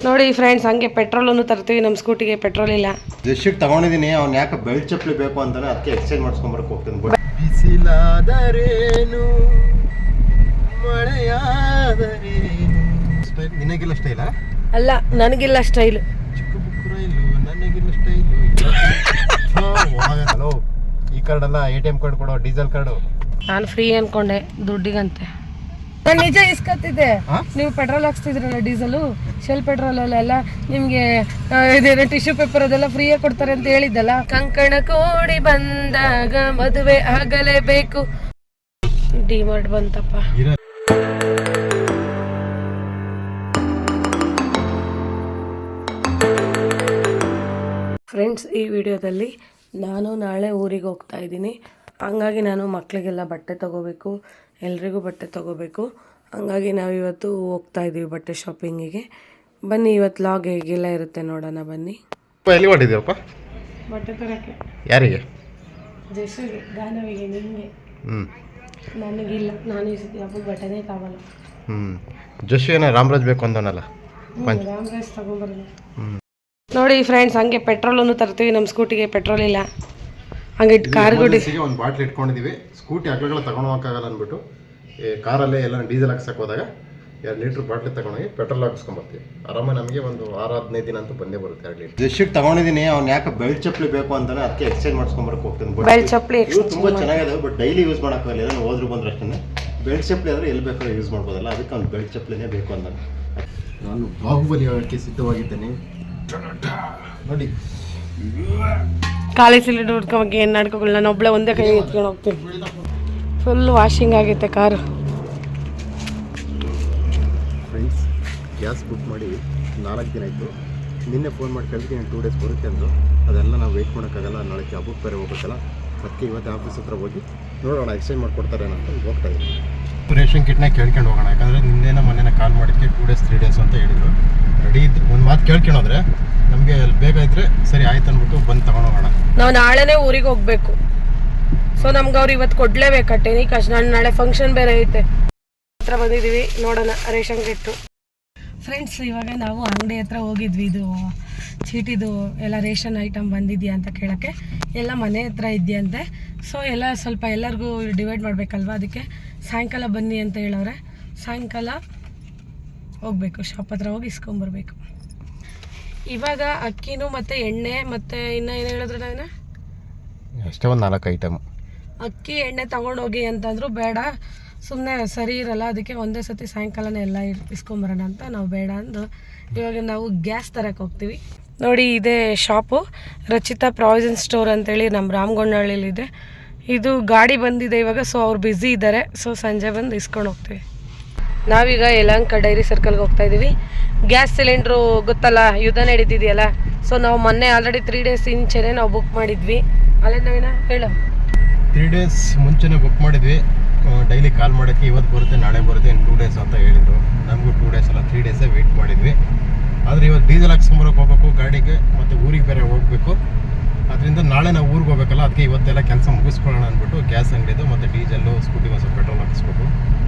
ನೋಡಿ ಫ್ರೆಂಡ್ಸ್, ಹಂಗೆ ಪೆಟ್ರೋಲನ್ನು ತರ್ತೀವಿ. ನಮ್ಮ ಸ್ಕೂಟಿಗೆ ಪೆಟ್ರೋಲ್ ಇಲ್ಲ. ಜಸ್ಟ್ ತಗೊಂಡಿದ್ದೀನಿ. ಅವ್ನು ಯಾಕೆ ಬೆಲ್ಟ್ ಚಪ್ಪಲಿ ಬೇಕು ಅಂತಾನೆ ಅದಕ್ಕೆ ಎಕ್ಸ್ಚೇಂಜ್ ಮಾಡಿಸ್ಕೊಂಬರಕ್ಕೆ ಹೋಗ್ತೀನಿ. ಬಿಸಿಲಾದರೇನು ಮಳೆಯಾದರೇನು. ನಿನಗಿಲ್ಲ ಸ್ಟೈಲಾ? ಅಲ್ಲ, ನನಗಿಲ್ಲ ಸ್ಟೈಲ್. ಚಿಕ್ಕ ಬುಕ್ ರೈಲು ನನಗಿಲ್ಲ ಸ್ಟೈಲು. ಹಲೋ, ಈ ಕಾರ್ಡ್ ಅಲ್ಲ, ATM ಕಾರ್ಡ್ ಕೊಡೋ, ಡೀಸೆಲ್ ಕಾರ್ಡು. ನಾನು ಫ್ರೀ ಅನ್ಕೊಂಡೆ, ದುಡ್ಡಿಗಂತೆ. ನಾನು ನಿಜ ಇಸ್ಕೊತಿದ್ದೆ. ನೀವು ಪೆಟ್ರೋಲ್ ಹಾಕ್ಸ್ತಿದ್ರಲ್ಲ, ಡೀಸೆಲು, ಶೆಲ್ ಪೆಟ್ರೋಲ್ ಅಲ್ಲೆಲ್ಲ ನಿಮ್ಗೆ ಇದೇನೋ ಟಿಶ್ಯೂ ಪೇಪರ್ ಅದೆಲ್ಲ ಫ್ರೀಯಾಗಿ ಕೊಡ್ತಾರೆ ಅಂತ ಹೇಳಿದ್ದಲ್ಲ. ಕಂಕಣ ಕೋಡಿ ಬಂದಾಗ ಮದುವೆ ಆಗಲೇಬೇಕು. ಡಿಮಾರ್ಟ್ ಬಂತಪ್ಪ. ಫ್ರೆಂಡ್ಸ್, ಈ ವಿಡಿಯೋದಲ್ಲಿ ನಾನು ನಾಳೆ ಊರಿಗೆ ಹೋಗ್ತಾ ಇದ್ದೀನಿ. ಹಂಗಾಗಿ ನಾನು ಮಕ್ಕಳಿಗೆಲ್ಲ ಬಟ್ಟೆ ತೊಗೋಬೇಕು, ಎಲ್ರಿಗೂ ಬಟ್ಟೆ ತೊಗೋಬೇಕು. ಹಂಗಾಗಿ ನಾವು ಇವತ್ತು ಹೋಗ್ತಾ ಇದ್ದೀವಿ ಬಟ್ಟೆ ಶಾಪಿಂಗಿಗೆ. ಬನ್ನಿ, ಇವತ್ತು ಲಾಗ್ ಹೇಗೆಲ್ಲ ಇರುತ್ತೆ ನೋಡೋಣ ಬನ್ನಿ. ಎಲ್ಲಿ ಹೊಟ್ಟಿದ್ದೀವಪ್ಪ? ಬಟ್ಟೆ ತರೋಕ್ಕೆ. ಯಾರಿಗೆ? ಜೆಸ್ಸಿಗೆ, ಗಾನವಿಗೆ, ನಿಮಗೆ. ನನಗಿಲ್ಲ, ನಾನು ಈ ಸತಿ ಹಬ್ಬದ ಬಟ್ಟೆನೇ ತಗೊಲ್ಲ. ಜಸ್ಸು ಏನೋ ರಾಮರಾಜ್ ಬೇಕು ಅಂದವನಲ್ಲ, ರಾಮರಾಜ್ ತಗೊಂಬರೋದು. ನೋಡಿ ಫ್ರೆಂಡ್ಸ್, ಹಂಗೆ ಪೆಟ್ರೋಲನ್ನು ತರ್ತೀವಿ. ನಮ್ಮ ಸ್ಕೂಟಿಗೆ ಪೆಟ್ರೋಲ್ ಇಲ್ಲ. ಹಂಗೆ ಕಾರ್ಗೂ ಒಂದು ಬಾಟ್ಲ್ ಇಟ್ಕೊಂಡಿದ್ದೀವಿ. ಸ್ಕೂಟಿ ಅಗ್ಲಗಳ ತಗೊಂಡು ಹೋಗೋಕ್ಕಾಗಲ್ಲ ಅಂದ್ಬಿಟ್ಟು ಕಾರಲ್ಲೇ ಎಲ್ಲ ಡೀಸೆಲ್ ಹಾಕ್ಸಕ್ಕೆ ಹೋದಾಗ 2 ಲೀಟ್ರ್ ಬಾಟ್ಲಿ ತಗೊಂಡೋಗಿ ಪೆಟ್ರೋಲ್ ಹಾಕ್ಸ್ಕೊಂಬರ್ತೀವಿ. ಆರಾಮ ನಮಗೆ ಒಂದು 6-15 ದಿನ ಅಂತೂ ಬಂದೇ ಬರುತ್ತೆ. 2 ಲೀಟ್ರ್ ಜಸ್ಟಿಗೆ ತಗೊಂಡಿದ್ದೀನಿ. ಅವ್ನು ಯಾಕೆ ಬೆಲ್ಟ್ ಚಪ್ಪಲಿ ಬೇಕು ಅಂತಾನೆ ಅದಕ್ಕೆ ಎಕ್ಸ್ಚೇಂಜ್ ಮಾಡಿಸ್ಕೊಂಬರಕ್ಕೆ ಹೋಗ್ತೀನಿ. ಬೆಲ್ಟ್ ಚಪ್ಪಲಿ ತುಂಬ ಚೆನ್ನಾಗಿದೆ, ಬಟ್ ಡೈಲಿ ಯೂಸ್ ಮಾಡೋಕ್ಕಾಗಲ್ಲ. ಏನೋ ಹೋದ್ರು ಬಂದ್ರೆ ಅಷ್ಟೇ. ಬೆಲ್ಟ್ ಚಪ್ಪಲಿ ಆದರೆ ಎಲ್ಲಿ ಬೇಕಾದ್ರೂ ಯೂಸ್ ಮಾಡ್ಬೋದಲ್ಲ, ಅದಕ್ಕೆ ಅವ್ನು ಬೆಲ್ಟ್ ಚಪ್ಪಲಿನೇ ಬೇಕು ಅಂತಾನೆ. ನಾನು ಬಾಹುಬಲಿ ಆಗೋಕ್ಕೆ ಸಿದ್ಧವಾಗಿದ್ದೇನೆ. ನೋಡಿ, ಖಾಲಿ ಸಿಲಿಂಡರ್ ಹುಡ್ಕೊಂಬಕ್ಕೆ ಏನು ನಡ್ಕೋಗಿಲ್ಲ. ನಾನು ಒಬ್ಬಳೆ ಒಂದೇ ಕೈ ಎತ್ಕೊಂಡು ಹೋಗ್ತೀನಿ. ಫುಲ್ ವಾಷಿಂಗ್ ಆಗೈತೆ ಕಾರು. ಫ್ರೆಂಡ್ಸ್, ಗ್ಯಾಸ್ ಬುಕ್ ಮಾಡಿ 4 ದಿನ ಆಯಿತು. ನಿನ್ನೆ ಫೋನ್ ಮಾಡಿ ಕೇಳಿದ್ರೆ 2 ಡೇಸ್ ಬರುತ್ತೆ ಅಂದರು. ಅದೆಲ್ಲ ನಾವು ವೆಯ್ಟ್ ಮಾಡೋಕ್ಕಾಗಲ್ಲ, ನಾಳೆ ಹಬ್ಬಕ್ಕೆ ಬೇರೆ ಹೋಗ್ಬೇಕಲ್ಲ. ಅದಕ್ಕೆ ಇವತ್ತು ಆಫೀಸ್ ಹತ್ರ ಹೋಗಿ ನೋಡೋಣ ಎಕ್ಸ್ಚೇಂಜ್ ಮಾಡಿಕೊಡ್ತಾರೆ ಅಂತ ಹೋಗ್ತಾ ಇದ್ದೀನಿ. ರೇಷನ್ ಕಿಟ್ನ ಕೇಳ್ಕೊಂಡು ಹೋಗೋಣ. ಯಾಕಂದರೆ ನಿನ್ನೆನ ಮೊನ್ನೆ ಕಾಲ್ ಮಾಡಿದ್ದಕ್ಕೆ 2 ಡೇಸ್ 3 ಡೇಸ್ ಅಂತ ಹೇಳಿದರು. ರೆಡಿ ಇದ್ದು ಒಂದು ಮಾತು ಕೇಳ್ಕೊಂಡೋದ್ರೆ ನಮಗೆ ಬೇಗ ಇದ್ದರೆ ಸರಿ ಆಯ್ತು ಅಂದ್ಬಿಟ್ಟು ಬಂದು ತಗೊಂಡೋಗೋಣ. ನಾವು ನಾಳೆನೇ ಊರಿಗೆ ಹೋಗಬೇಕು. ಸೊ ನಮ್ಗೆ ಅವ್ರು ಇವತ್ತು ಕೊಡಲೇಬೇಕಟ್ಟೇನಿ ಕಷ್ಟ. ನಾನು ನಾಳೆ ಫಂಕ್ಷನ್ ಬೇರೆ ಐತೆ. ಹತ್ರ ಬಂದಿದ್ದೀವಿ, ನೋಡೋಣ ರೇಷನ್ ಕಿಟ್ಟು. ಫ್ರೆಂಡ್ಸ್, ಇವಾಗ ನಾವು ಅಂಗಡಿ ಹತ್ರ ಹೋಗಿದ್ವಿ. ಇದು ಚೀಟಿದು ಎಲ್ಲ ರೇಷನ್ ಐಟಮ್ ಬಂದಿದೆಯಾ ಅಂತ ಕೇಳೋಕ್ಕೆ. ಎಲ್ಲ ಮನೆ ಹತ್ರ ಇದೆಯಂತೆ. ಸೊ ಎಲ್ಲ ಸ್ವಲ್ಪ ಎಲ್ಲರಿಗೂ ಡಿವೈಡ್ ಮಾಡಬೇಕಲ್ವ, ಅದಕ್ಕೆ ಸಾಯಂಕಾಲ ಬನ್ನಿ ಅಂತ ಹೇಳವ್ರೆ. ಸಾಯಂಕಾಲ ಹೋಗಬೇಕು, ಶಾಪ್ ಹತ್ರ ಹೋಗಿ ಇಸ್ಕೊಂಬರ್ಬೇಕು. ಇವಾಗ ಅಕ್ಕಿನೂ ಮತ್ತು ಎಣ್ಣೆ ಮತ್ತು ಇನ್ನೂ ಏನು ಹೇಳಿದ್ರು ನಾವೇನ ಅಷ್ಟೇ ಒಂದು 4 ಐಟಮ್. ಅಕ್ಕಿ ಎಣ್ಣೆ ತೊಗೊಂಡೋಗಿ ಅಂತಂದ್ರು ಬೇಡ, ಸುಮ್ಮನೆ ಸರಿ ಇರಲ್ಲ. ಅದಕ್ಕೆ ಒಂದೇ ಸತಿ ಸಾಯಂಕಾಲನೇ ಎಲ್ಲ ಇಸ್ಕೊಂಬರೋಣ ಅಂತ ನಾವು ಬೇಡ ಅಂದು ಇವಾಗ ನಾವು ಗ್ಯಾಸ್ ತರಕ್ಕೆ ಹೋಗ್ತೀವಿ. ನೋಡಿ, ಇದೇ ಶಾಪು ರಚಿತಾ ಪ್ರಾವಿಷನ್ ಸ್ಟೋರ್ ಅಂತೇಳಿ ನಮ್ಮ ರಾಮಗೊಂಡಹಳ್ಳಿಲಿದೆ. ಇದು ಗಾಡಿ ಬಂದಿದೆ ಇವಾಗ. ಸೊ ಅವ್ರು ಬ್ಯುಸಿ ಇದ್ದಾರೆ. ಸೊ ಸಂಜೆ ಬಂದು ಇಸ್ಕೊಂಡು ಹೋಗ್ತೀವಿ. ನಾವೀಗ ಯಲಹಂಕ ಡೈರಿ ಸರ್ಕಲ್ಗೆ ಹೋಗ್ತಾ ಇದ್ದೀವಿ. ಗ್ಯಾಸ್ ಸಿಲಿಂಡ್ರು ಗೊತ್ತಲ್ಲ, ಯುದ್ಧ ನಡೀತಿದೆಯಲ್ಲ. ಸೊ ನಾವು ಮೊನ್ನೆ ಆಲ್ರೆಡಿ 3 ಡೇಸ್ ಮುಂಚೆನೇ ನಾವು ಬುಕ್ ಮಾಡಿದ್ವಿ. ಅಲ್ಲೇ ನಾವೇನ ಹೇಳು 3 ಡೇಸ್ ಮುಂಚೆನೇ ಬುಕ್ ಮಾಡಿದ್ವಿ. ಡೈಲಿ ಕಾಲ್ ಮಾಡೋಕ್ಕೆ ಇವತ್ತು ಬರುತ್ತೆ ನಾಳೆ ಬರುತ್ತೆ 2 ಡೇಸ್ ಅಂತ ಹೇಳಿದರು. ನಮಗೂ 2 ಡೇಸ್ ಅಲ್ಲ 3 ಡೇಸೇ ವೆಯ್ಟ್ ಮಾಡಿದ್ವಿ. ಆದರೆ ಇವತ್ತು ಡೀಸೆಲ್ ಹಾಕ್ಸ್ಕೊಂಬರಕ್ಕೆ ಹೋಗ್ಬೇಕು ಗಾಡಿಗೆ, ಮತ್ತು ಊರಿಗೆ ಬೇರೆ ಹೋಗಬೇಕು. ಅದರಿಂದ ನಾಳೆ ನಾವು ಊರಿಗೆ ಹೋಗ್ಬೇಕಲ್ಲ, ಅದಕ್ಕೆ ಇವತ್ತೆಲ್ಲ ಕೆಲಸ ಮುಗಿಸ್ಕೊಳ್ಳೋಣ ಅಂದ್ಬಿಟ್ಟು ಗ್ಯಾಸ್ ಅಂಗಡಿದು ಮತ್ತು ಡೀಸೆಲ್ಲು, ಸ್ಕೂಟಿಗೆ ಒಂದು ಸ್ವಲ್ಪ ಪೆಟ್ರೋಲ್ ಹಾಕಿಸ್ಬೇಕು.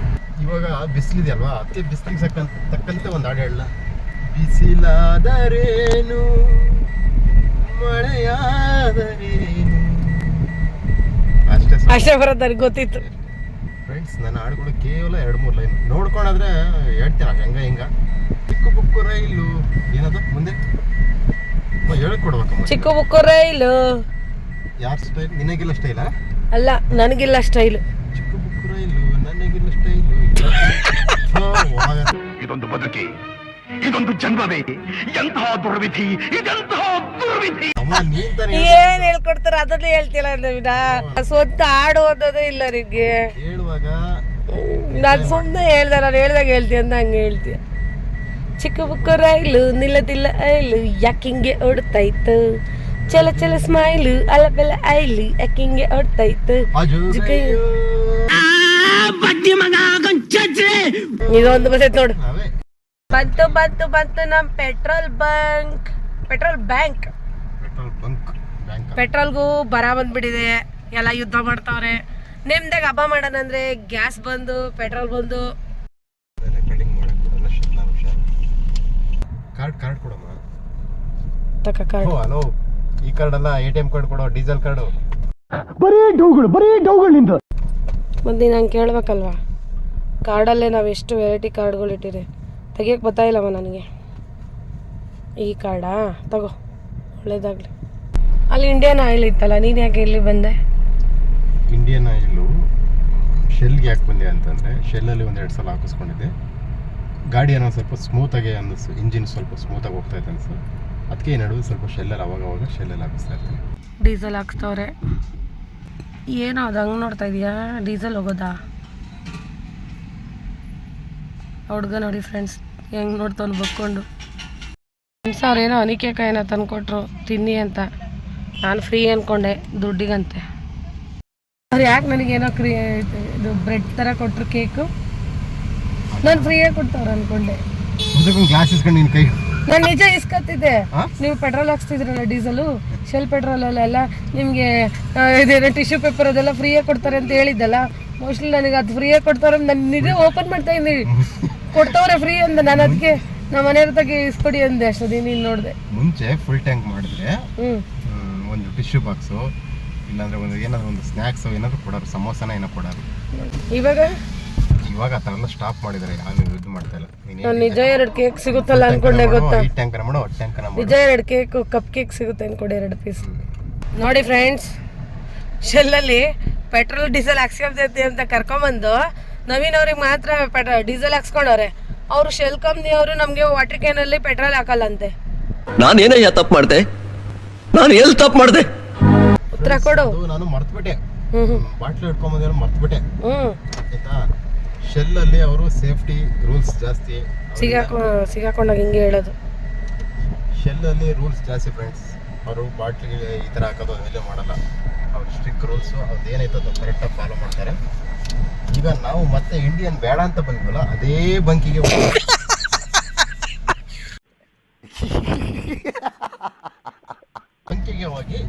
ಇವಾಗ ಬಿಸಿಲಿದೆಯಲ್ವಾ, ಅದಕ್ಕೆ ಬಿಸಿಲಿಗೆ ತಕ್ಕಂತೆ ಒಂದು ಹಾಡು ಹೇಳಲ್ಲ. ಬಿಸಿಲಾದರೇನು ಮಳೆಯಾದರೇನು. ಅಷ್ಟೇ ಬರೋದು ಗೊತ್ತಿತ್ತು. ಫ್ರೆಂಡ್ಸ್, ನನ್ನ ಹಾಡುಗಳು ಕೇವಲ 2-3 ಲೈನ್ ನೋಡ್ಕೊಂಡ್ರೆ ಹೇಳ್ತೀನಿ ಹಂಗ ಹಿಂಗ. ಚಿಕ್ಕ ಬುಕ್ಕು ರೈಲು ಏನದು ಮುಂದೆ ಹೇಳ್ಕೊಡ್ಬೇಕು. ಚಿಕ್ಕ ಬುಕ್ಕು ರೈಲು ಯಾರ ಸ್ಟೈಲ್? ನಿನಗಿಲ್ಲ ಸ್ಟೈಲಾ? ಅಲ್ಲ, ನನಗಿಲ್ಲ ಸ್ಟೈಲು. ಚಿಕ್ಕ ಬುಕ್ಕು ರೈಲು ನನಗಿಲ್ಲ ಸ್ಟೈಲು. ಇದೊಂದು ಬದುಕಿ, ಇದೊಂದು ಜನ್ಮವೇ, ಎಂತಹ ದುರ್ವಿಧಿ, ಇದೆಂತಹ ದುರ್ವಿಧಿ. ಏನ್ ಹೇಳ್ಕೊಡ್ತಾರ ಅದನ್ನ ಹೇಳ್ತಿಲ್ಲ ನವೀನ. ಸ್ವಂತ ಹಾಡು ಓದೋದೇ ಇಲ್ಲ ನಿನ್ಗೆ. ಹೇಳುವಾಗ ನಾನು ಸುಮ್ಮನೆ ಹೇಳ್ದೆ, ನಾನು ಹೇಳ್ದಾಗ ಹೇಳ್ತೀಯ ಅಂತ ಹಂಗೆ ಹೇಳ್ತೀಯ. ಚಿಕ್ಕ ಬುಕ್ಕ ರೈಲು ನಿಲ್ಲದಿಲ್ಲ ಐಲು ಯಾಕಿಂಗೆ ಓಡ್ತಾಯ್ತು, ಚಲ ಚಲ ಸ್ಮೈಲು ಅಲಬೆಲ್ಲ ಐಲು ಯಾಕಿಂಗೆ ಓಡ್ತಾಯ್ತು. ಇದೊಂದು ಬರ್ತೈತೆ ನೋಡು. ಬಂತು ಬಂತು ಬಂತು ನಮ್ ಪೆಟ್ರೋಲ್ ಬಂಕ್. ಪೆಟ್ರೋಲ್ಗೂ ಬರ ಬಂದ್ಬಿಟ್ಟಿದೆ. ಎಲ್ಲ ಯುದ್ಧ ಮಾಡ್ತಾವ್ರೆ. ನಿಮ್ದಾಗ ಹಬ್ಬ ಮಾಡೋಣ ಅಂದ್ರೆ ಗ್ಯಾಸ್ ಬಂದು ಪೆಟ್ರೋಲ್ ಬಂದು ಕಾರ್ಡ್ ಕೊಡಮ್ಮ. ತಕ ಕಾರ್ಡ್. ಹಲೋ, ಈ ಕಾರ್ಡ್ ಅಲ್ಲ, ATM ಕಾರ್ಡ್ ಕೊಡೋ, ಡೀಸೆಲ್ ಕಾರ್ಡು. ಬರೀ ಡೌಗಳಿಂದ ಮಂದಿ ನಂಗೆ ಕೇಳ್ಬೇಕಲ್ವಾ, ಕಾರ್ಡಲ್ಲೇ ನಾವು ಎಷ್ಟು ವೆರೈಟಿ ಕಾರ್ಡ್ಗಳು ಇಟ್ಟಿರಿ, ತೆಗಿಯೋಕ್ಕೆ ಗೊತ್ತಾಯಿಲ್ಲಮ್ಮ ನನಗೆ. ಈ ಕಾರ್ಡಾ ತಗೋ, ಒಳ್ಳೇದಾಗಲಿ. ಅಲ್ಲಿ ಇಂಡಿಯನ್ ಆಯಿಲ್ ಇತ್ತಲ್ಲ, ನೀನು ಯಾಕೆ ಇಲ್ಲಿ ಬಂದೆ? ಇಂಡಿಯನ್ ಆಯಿಲು ಶೆಲ್ಗೆ ಯಾಕೆ ಬಂದೆ ಅಂತಂದರೆ, ಶೆಲ್ಲಲ್ಲಿ 1-2 ಸಲ ಹಾಕಿಸ್ಕೊಂಡಿದ್ದೆ. ಗಾಡಿ ಏನೋ ಸ್ವಲ್ಪ ಸ್ಮೂತಾಗಿ ಅನ್ನಿಸ್ತು, ಇಂಜಿನ್ ಸ್ವಲ್ಪ ಸ್ಮೂತಾಗಿ ಹೋಗ್ತಾ ಇತ್ತು ಅನಿಸ್ತು. ಅದಕ್ಕೆ ಈ ನಡುವೆ ಸ್ವಲ್ಪ ಶೆಲ್ಲಲ್ಲಿ ಅವಾಗ ಶೆಲ್ಲಲ್ಲಿ ಹಾಕಿಸ್ತಾ ಇರ್ತೀನಿ. ಡೀಸೆಲ್ ಹಾಕ್ಸ್ತವ್ರೆ. ಏನೋ ಅದು ಹಂಗೆ ನೋಡ್ತಾ ಇದೀಯಾ, ಡೀಸೆಲ್ ಹೋಗೋದಾ? ಹುಡ್ಗ ನೋಡಿ ಫ್ರೆಂಡ್ಸ್ ಹೆಂಗೆ ನೋಡ್ತಾನೆ ಬಕ್ಕೊಂಡು. ಫ್ರೆಂಡ್ಸ್ ಅವ್ರೇನೋ ಅನಿಕೆಕಾಯಿ ಏನೋ ತಂದುಕೊಟ್ರು ತಿನ್ನಿ ಅಂತ, ನಾನು ಫ್ರೀ ಅಂದ್ಕೊಂಡೆ ದುಡ್ಡಿಗಂತೆ. ಅವ್ರು ಯಾಕೆ ನನಗೇನೋ ಇದು ಬ್ರೆಡ್ ಥರ ಕೊಟ್ಟರು ಕೇಕು, ನಾನು ಫ್ರೀಯಾಗಿ ಕೊಡ್ತವ್ರು ಅಂದ್ಕೊಂಡೆ. ಗ್ಲಾಸ್ ಇಸ್ಕೊಂಡು ನಿನ್ನ ಕೈ ನಾನು ನಿಜ ಇಸ್ಕೊತಿದ್ದೆ. ನೀವು ಪೆಟ್ರೋಲ್ ಹಾಕ್ಸ್ತಿದ್ರಲ್ಲ, ಡೀಸೆಲು ಶೆಲ್ ಪೆಟ್ರೋಲಲ್ಲೆಲ್ಲ ನಿಮಗೆ ಇದೇನೋ ಟಿಶ್ಯೂ ಪೇಪರ್ ಅದೆಲ್ಲ ಫ್ರೀಯಾಗಿ ಕೊಡ್ತಾರೆ ಅಂತ ಹೇಳಿದ್ದಲ್ಲ, ಮೋಸ್ಟ್ಲಿ ನನಗೆ ಅದು ಫ್ರೀಯಾಗಿ ಕೊಡ್ತಾರೆ. ನಾನು ನಿಜ ಓಪನ್ ಮಾಡ್ತಾ ಇದ್ದೀನಿ, ಕೊಡ್ತವ್ರೆ ಫ್ರೀ ಅಂತ. ನಾನು ಅದಕ್ಕೆ ನಮ್ಮ ಮನೆಯವ್ರ ತಗೆ ಇಸ್ಕೊಡಿ ಅಂದೆ ಅಷ್ಟೊಂದು. ನೀನು ನೋಡಿದೆ ಮುಂಚೆ ಫುಲ್ ಟ್ಯಾಂಕ್ ಮಾಡಿದ್ರೆ ಒಂದು ಟಿಶ್ಯೂ ಬಾಕ್ಸು, ಇಲ್ಲಾಂದ್ರೆ ಏನಾದ್ರು ಒಂದು ಸ್ನ್ಯಾಕ್ಸು ಏನಾದ್ರು ಕೊಡೋರು, ಸಮೋಸನ ಏನೋ ಕೊಡೋರು. ಇವಾಗ ಆ ಥರ ಎಲ್ಲ ಸ್ಟಾಪ್ ಮಾಡಿದ್ದಾರೆ, ಯಾರು ಇದು ಮಾಡ್ತಾ ಇಲ್ಲ. ನಾನು ನಿಜ 2 ಕೇಕ್ ಸಿಗುತ್ತಲ್ಲ ಅನ್ಕೊಂಡೆ, ಗೊತ್ತಾ? ನಿಜ 2 ಕೇಕ್ ಕಪ್ ಕೇಕ್ ಸಿಗುತ್ತೆ ಅನ್ಕೊಂಡೆ, 2 ಪೀಸ್. ನೋಡಿ ಫ್ರೆಂಡ್ಸ್, ಶೆಲ್ಲಲ್ಲಿ ಪೆಟ್ರೋಲ್ ಡೀಸೆಲ್ ಹಾಕ್ಸ್ಕೊಂತೈತಿ ಅಂತ ಕರ್ಕೊಂಬಂದು ನವೀನ್ ಅವ್ರಿಗೆ ಮಾತ್ರ ಡೀಸೆಲ್ ಹಾಕ್ಸ್ಕೊಂಡವ್ರೆ. ಅವರು ಶೆಲ್ ಕಂಪ್ನಿಯವರು ನಮಗೆ ವಾಟರ್ ಕ್ಯಾನಲ್ಲಿ ಪೆಟ್ರೋಲ್ ಹಾಕಲ್ಲಂತೆ. ನಾನೇನಯ್ಯ ತಪ್ಪು ಮಾಡಿದೆ? ನಾನು ಎಲ್ಲಿ ತಪ್ಪು ಮಾಡಿದೆ? ಉತ್ತರ ಕೊಡು. ನಾನು ಮರ್ತ್ಬಿಟ್ಟೆ, ಬಾಟ್ಲಿ ಇಟ್ಕೊಂಬಂದಿರೋ ಮರ್ತ್ಬಿಟ್ಟೆ ಆಯ್ತಾ. ಶೆಲ್ಲಲ್ಲಿ ಅವರು ಸೇಫ್ಟಿ ರೂಲ್ಸ್ ಜಾಸ್ತಿ, ಸಿಗಾಕೊಂಡಾಗ ಹಿಂಗೆ ಹೇಳೋದು. ಶೆಲ್ಲಲ್ಲಿ ರೂಲ್ಸ್ ಜಾಸ್ತಿ ಫ್ರೆಂಡ್ಸ್. ಅವರು ಬಾಟ್ಲಿಗೆ ಈ ಥರ ಹಾಕೋದು ಅದೆಲ್ಲ ಮಾಡಲ್ಲ, ಅವ್ರು ಸ್ಟ್ರಿಕ್ ರೂಲ್ಸು, ಅದೇನೈತೆ ಅದು ಕರೆಕ್ಟಾಗಿ ಫಾಲೋ ಮಾಡ್ತಾರೆ. ಈಗ ನಾವು ಮತ್ತೆ ಇಂಡಿಯನ್ ಬೇಡ ಅಂತ ಬಂದ್ವಲ್ಲ, ಅದೇ ಬಂಕಿಗೆ ಹೋಗಿ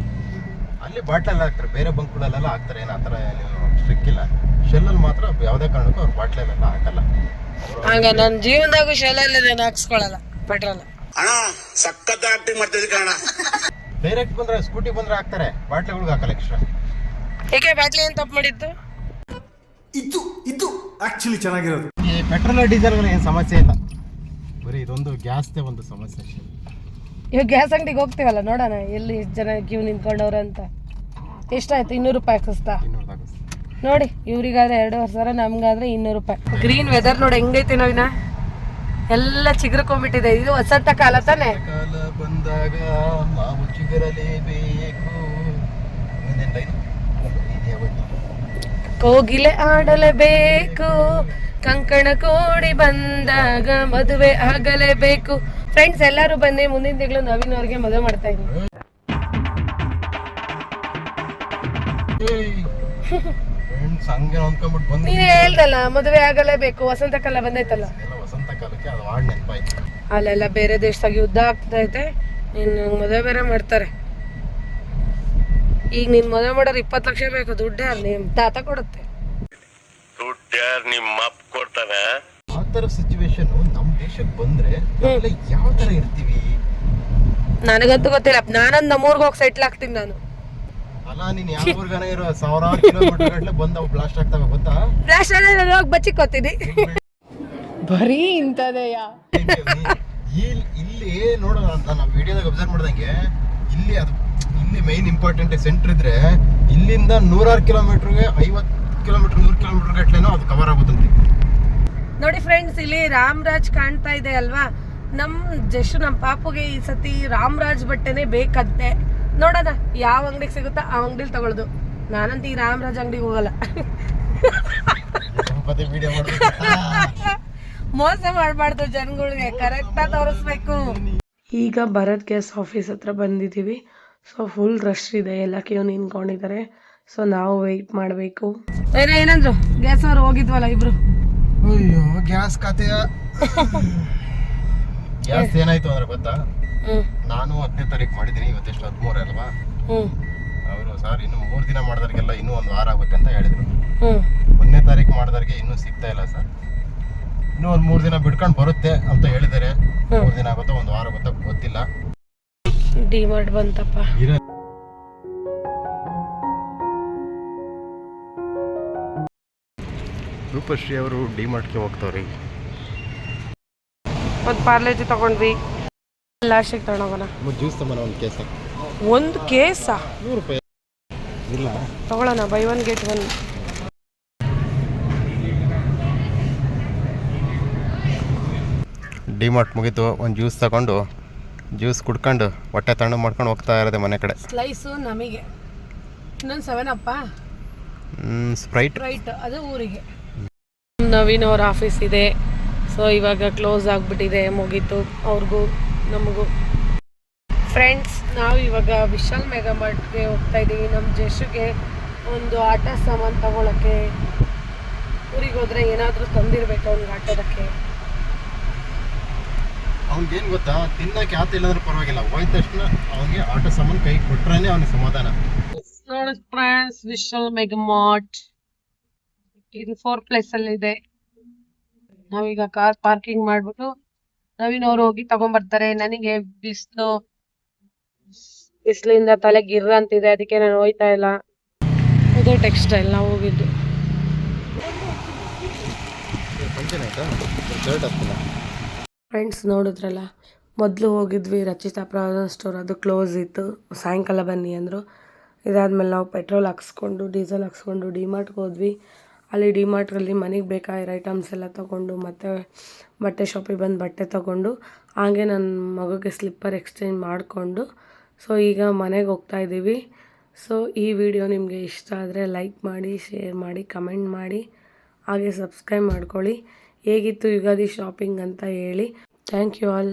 ಅಲ್ಲಿ ಬಾಟ್ಲಲ್ಲಿ ಹಾಕ್ತಾರೆ, ಬೇರೆ ಬಂಕ್ಗಳಲ್ಲೆಲ್ಲ ಹಾಕ್ತಾರೆ, ಏನು ಆ ಥರ ಸ್ಟ್ರಿಕ್ ಇಲ್ಲ. ಶೆಲ್ಲಲ್ಲಿ ಮಾತ್ರ ಯಾವುದೇ ಕಾರಣಕ್ಕೂ ಅವ್ರು ಬಾಟ್ಲಲ್ಲೆಲ್ಲ ಹಾಕಲ್ಲ. ಹಂಗ ನನ್ನ ಜೀವನದಾಗೂ ಶೆಲ್ಲಲ್ಲಿ ನಾನು ಹಾಕ್ಸ್ಕೊಳ್ಳಲ್ಲ ಪೆಟ್ರೋಲ್. ಡೈರೆಕ್ಟ್ ಬಂದ್ರೆ ಸ್ಕೂಟಿ ಬಂದ್ರೆ ಹಾಕ್ತಾರೆ, ಬಾಟ್ಲಿಗಳಿಗೆ ಹಾಕಲ್ಲ ಎಕ್ಸ್ಟ್ರಾ. ಏಕೆ ಬಾಟ್ಲಿ ಏನು ತಪ್ಪು ಮಾಡಿತ್ತು? ಇದು ಆಕ್ಚುಲಿ ಚೆನ್ನಾಗಿರೋದು. ಈ ಪೆಟ್ರೋಲ್ ಡೀಸೆಲ್ ಏನು ಸಮಸ್ಯೆ ಇಲ್ಲ, ಬರೀ ಇದೊಂದು ಗ್ಯಾಸ್ದೇ ಒಂದು ಸಮಸ್ಯೆ ಅಷ್ಟೇ. ಇವಾಗ ಗ್ಯಾಸ್ ಅಂಗಡಿಗೆ ಹೋಗ್ತೀವಲ್ಲ, ನೋಡೋಣ ಎಲ್ಲಿ ಎಷ್ಟು ಜನ ಕ್ಯೂ ನಿಂತ್ಕೊಂಡವ್ರು ಅಂತ. ಎಷ್ಟಾಯ್ತು? 200 ರೂಪಾಯಿ ಹಾಕಿಸ್ತಾ ನೋಡಿ. ಇವ್ರಿಗಾದ್ರೆ 2,500, ನಮ್ಗಾದ್ರೆ 200 ರೂಪಾಯಿ. ಗ್ರೀನ್ ವೆದರ್ ನೋಡಿ ಹೆಂಗೈತಿ ನಾವಿನ, ಎಲ್ಲ ಚಿಗುರ್ಕೊಂಡ್ಬಿಟ್ಟಿದೆ. ಇದು ವಸಂತ ಕಾಲ ತಾನೆ. ಕಾಲ ಬಂದಾಗ ಮಾವು ಚಿಗುರಲೇಬೇಕು, ಕೋಗಿಲೆ ಆಡಲೇಬೇಕು, ಕಂಕಣ ಕೋಡಿ ಬಂದಾಗ ಮದುವೆ ಆಗಲೇಬೇಕು. ಫ್ರೆಂಡ್ಸ್ ಎಲ್ಲರೂ ಬನ್ನಿ, ಮುಂದಿನ ತಿಂಗಳು ನವೀನ್ ಅವ್ರಿಗೆ ಮದುವೆ ಮಾಡ್ತಾ ಇದ್ದೀನಿ. ನೀನು ಹೇಳ್ದಲ್ಲ ಮದುವೆ ಆಗಲೇಬೇಕು, ವಸಂತ ಕಾಲ ಬಂದೈತಲ್ಲ. ವಸಂತ ಕಾಲಕ್ಕೆ ಅದು ಹಾಡು ನೆನಪಾಯ್ತು. ಅಲ್ಲೆಲ್ಲ ಬೇರೆ ದೇಶದಾಗ ಯುದ್ಧ ಆಗ್ತೈತೆ, ನೀನು ಮದುವೆ ಬೇರೆ ಮಾಡ್ತಾರೆ. ಈಗ ನೀನ್ ಮದುವೆ ಮಾಡೋರು 20 ಲಕ್ಷ ಬೇಕು, ದುಡ್ಡು ಯಾರು? ನಿಮ್ ತಾತ ಕೊಡುತ್ತೆ. ದುಡ್ಡು ಯಾರು ನಿಮ್ಮ ಅಪ್ಪ ಕೊಡ್ತಾನೆ? ಆ ಥರ ಸಿಚುವೇಶನ್ ನಮ್ಮ ದೇಶಕ್ಕೆ ಬಂದ್ರೆ ಯಾವ ಥರ ಇರ್ತೀವಿ ನನಗಂತೂ ಗೊತ್ತಿಲ್ಲ. ನಾನೊಂದು ನಮ್ಮೂರ್ಗೆ ಹೋಗಿ ಸೆಟ್ಲ್ ಆಗ್ತೀನಿ ನಾನು. ಅಲ್ಲ, ನೀನ್ ಯಾವ ಊರ್ಗಾನ ಇರೋ 1000 ಕಿಲೋಮೀಟರ್ ಗಟ್ಟಲೆ ಬಂದು ಅವು ಬ್ಲಾಸ್ಟ್ ಆಗ್ತವೆ, ಗೊತ್ತಾ? ಬ್ಲಾಸ್ಟ್ ಆದ್ರೆ ನಾನು ಹೋಗಿ ಬಚ್ಚಿಕೋತೀನಿ. ಬರೀ ಇಂಥದೆಯ ಇಲ್ಲಿ ನೋಡೋಣ. ನಾನು ವಿಡಿಯೋದಾಗ ಅಬ್ಸರ್ವ್ ಮಾಡ್ದಂಗೆ ಇಲ್ಲಿ ಮೈನ್ ಇಂಪಾರ್ಟೆಂಟ್ ಸೆಂಟರ್ ಇದ್ರೆ ಇಲ್ಲಿಂದ 100 ಕಿಲೋಮೀಟರ್ಗೆ 50 ಕಿಲೋಮೀಟರ್ 100 ಕಿಲೋಮೀಟರ್ ಗಟ್ಟಲೆನೋ ಅದು ಕವರ್ ಆಗುತ್ತಂತೆ. ನೋಡಿ ಫ್ರೆಂಡ್ಸ್, ಇಲ್ಲಿ ರಾಮರಾಜ್ ಕಾಣ್ತಾ ಇದೆ ಅಲ್ವಾ? ನಮ್ಮ ಪಾಪುಗೆ ಈ ಸತಿ ರಾಮರಾಜ್ ಬಟ್ಟೆನೆ ಬೇಕಂತೆ. ನೋಡೋಣ ಯಾವ ಅಂಗಡಿಗೆ ಸಿಗುತ್ತಾ ಆ ಅಂಗಡಿಲಿ ತಗೊಳ್ಳೋದು. ನಾನಂತ ಈ ರಾಮರಾಜ್ ಅಂಗಡಿಗೆ ಹೋಗಲ್ಲ. ಮೋಸ ಮಾಡಬಾರ್ದು ಜನಗಳಿಗೆ, ಕರೆಕ್ಟಾಗಿ ತೋರಿಸ್ಬೇಕು. ಈಗ ಭರತ್ ಗ್ಯಾಸ್ ಆಫೀಸ್ ಹತ್ರ ಬಂದಿದ್ದೀವಿ. ಸೊ ಫುಲ್ ರಶ್ ಇದೆ, ಎಲ್ಲ ಕ್ಯೂ ನಿಂತ್ಕೊಂಡಿದ್ದಾರೆ. ಸೊ ನಾವು ವೆಯ್ಟ್ ಮಾಡಬೇಕು. ಏನಂದ್ರು ಗ್ಯಾಸ್ ಅವ್ರು ಹೋಗಿದ್ವಲ್ಲ ಇಬ್ರು. ಅಯ್ಯೋ, ಗ್ಯಾಸ್ ಖಾತೆಯ ಗ್ಯಾಸ್ ಏನಾಯ್ತು ಅಂದ್ರೆ ಗೊತ್ತಾ? ನಾನು 10ನೇ ತಾರೀಕು ಮಾಡಿದ್ದೀನಿ, ಇವತ್ತೆಷ್ಟು 13 ಅಲ್ವಾ? ಅವರು ಸರ್ ಇನ್ನು 3 ದಿನ ಮಾಡಿದವ್ರಿಗೆಲ್ಲ ಇನ್ನೂ 1 ವಾರ ಆಗುತ್ತೆ ಅಂತ ಹೇಳಿದ್ರು. 1ನೇ ತಾರೀಕು ಮಾಡಿದವ್ರಿಗೆ ಇನ್ನೂ ಸಿಗ್ತಾ ಇಲ್ಲ ಸರ್. ಇನ್ನೂ ಒಂದು 3 ದಿನ ಬಿಡ್ಕೊಂಡು ಬರುತ್ತೆ ಅಂತ ಹೇಳಿದ್ದಾರೆ. 3 ದಿನ ಆಗುತ್ತೋ 1 ವಾರ ಆಗುತ್ತೋ ಗೊತ್ತಿಲ್ಲ. ಡಿಮಾರ್ಟ್ ಬಂತಪ್ಪ. ರೂಪಶ್ರೀ ಅವರು ಡಿಮಾರ್ಟ್ಗೆ ಹೋಗ್ತಾವ್ರಿ. ಒಂದು ಪಾರ್ಲೇಜಿ ತಗೊಂಡ್ವಿ, ಲಾಸ್ಟಿಗೆ ತಗೊಂಡೋಗೋಣ. ಜ್ಯೂಸ್ ತಗೊಂಡ ಒಂದು ಕೇಸ. ಒಂದು ಕೇಸಾ? 100 ರೂಪಾಯಿ ಇಲ್ಲ ತಗೊಳ್ಳೋಣ, ಬೈ 1 get 1. ಡಿಮಾರ್ಟ್ ಮುಗಿತು, ಒಂದು ಜ್ಯೂಸ್ ತಗೊಂಡು ಜ್ಯೂಸ್ ಕುಡ್ಕೊಂಡು ಹೊಟ್ಟೆ ತಣ್ಣಗೆ ಮಾಡ್ಕೊಂಡು ಹೋಗ್ತಾ ಇರೋದೆ ಮನೆ ಕಡೆ. ಸ್ಲೈಸು ನಮಗೆ, ಇನ್ನೊಂದು 7 ಅಪ್ಪ. ಸ್ಪ್ರೈಟ್ ಅದು ಊರಿಗೆ. ನವೀನ್ ಅವ್ರ ಆಫೀಸ್ ಇದೆ, ಸೊ ಇವಾಗ ಕ್ಲೋಸ್ ಆಗಿಬಿಟ್ಟಿದೆ, ಮುಗೀತು ಅವ್ರಿಗೂ ನಮಗೂ. ಫ್ರೆಂಡ್ಸ್, ನಾವು ಇವಾಗ ವಿಶಾಲ್ ಮೆಗಾ ಮಾರ್ಟ್ಗೆ ಹೋಗ್ತಾ ಇದ್ದೀವಿ. ನಮ್ಮ ಜಶುಗೆ ಒಂದು ಆಟ ಸಾಮಾನು ತಗೊಳಕ್ಕೆ. ಊರಿಗೆ ಹೋದರೆ ಏನಾದರೂ ತಂದಿರಬೇಕು ಅವ್ನಿಗೆ ಆಟೋದಕ್ಕೆ. ಅವ್ನಿಗೇನು ಗೊತ್ತಾ, ತಿನ್ನಕ್ಕೆ ಆತ ಇಲ್ಲಂದ್ರೆ ಪರವಾಗಿಲ್ಲ, ಹೋಯ್ದ ತಕ್ಷಣ ಅವನಿಗೆ ಆಟ ಸಾಮಾನು ಕೈ ಕೊಟ್ರೇ ಅವನಿಗೆ ಸಮಾಧಾನ. ನೋಡಿ ಫ್ರೆಂಡ್ಸ್, ವಿಶಾಲ್ ಮೆಗಾ ಮಾರ್ಟ್ ಇದು 4 ಪ್ಲೇಸಲ್ಲಿದೆ. ನಾವೀಗ ಕಾರ್ ಪಾರ್ಕಿಂಗ್ ಮಾಡಿಬಿಟ್ಟು ನವೀನ್ ಅವರು ಹೋಗಿ ತಗೊಂಡ್ಬರ್ತಾರೆ. ನನಗೆ ಬಿಸಿಲಿಂದ ತಲೆ ಗಿರ್ರ ಅಂತಿದೆ, ಅದಕ್ಕೆ ನಾನು ಹೋಯ್ತಾ ಇಲ್ಲ. ಇದು ಟೆಕ್ಸ್ಟೈಲ್ ನಾವು ಹೋಗಿದ್ದು. ಫ್ರೆಂಡ್ಸ್, ನೋಡಿದ್ರಲ್ಲ, ಮೊದಲು ಹೋಗಿದ್ವಿ ರಚಿತಾ ಪ್ರಾವಿಷನ್ ಸ್ಟೋರ್, ಅದು ಕ್ಲೋಸ್ ಇತ್ತು. ಸಾಯಂಕಾಲ ಬನ್ನಿ ಅಂದರು. ಇದಾದಮೇಲೆ ನಾವು ಪೆಟ್ರೋಲ್ ಹಾಕ್ಸ್ಕೊಂಡು ಡೀಸೆಲ್ ಹಾಕ್ಸ್ಕೊಂಡು ಡಿಮಾರ್ಟ್ಗೆ ಹೋದ್ವಿ. ಅಲ್ಲಿ ಡಿಮಾರ್ಟ್ರಲ್ಲಿ ಮನೆಗೆ ಬೇಕಾಗಿರೋ ಐಟಮ್ಸ್ ಎಲ್ಲ ತೊಗೊಂಡು, ಮತ್ತು ಬಟ್ಟೆ ಶಾಪಿಗೆ ಬಂದು ಬಟ್ಟೆ ತೊಗೊಂಡು, ಹಾಗೆ ನನ್ನ ಮಗುಗೆ ಸ್ಲಿಪ್ಪರ್ ಎಕ್ಸ್ಚೇಂಜ್ ಮಾಡಿಕೊಂಡು, ಸೊ ಈಗ ಮನೆಗೆ ಹೋಗ್ತಾ ಇದ್ದೀವಿ. ಸೊ ಈ ವಿಡಿಯೋ ನಿಮಗೆ ಇಷ್ಟ ಆದರೆ ಲೈಕ್ ಮಾಡಿ, ಶೇರ್ ಮಾಡಿ, ಕಮೆಂಟ್ ಮಾಡಿ, ಹಾಗೆ ಸಬ್ಸ್ಕ್ರೈಬ್ ಮಾಡ್ಕೊಳ್ಳಿ. ಹೇಗಿತ್ತು ಯುಗಾದಿ ಶಾಪಿಂಗ್ ಅಂತ ಹೇಳಿ. Thank you all.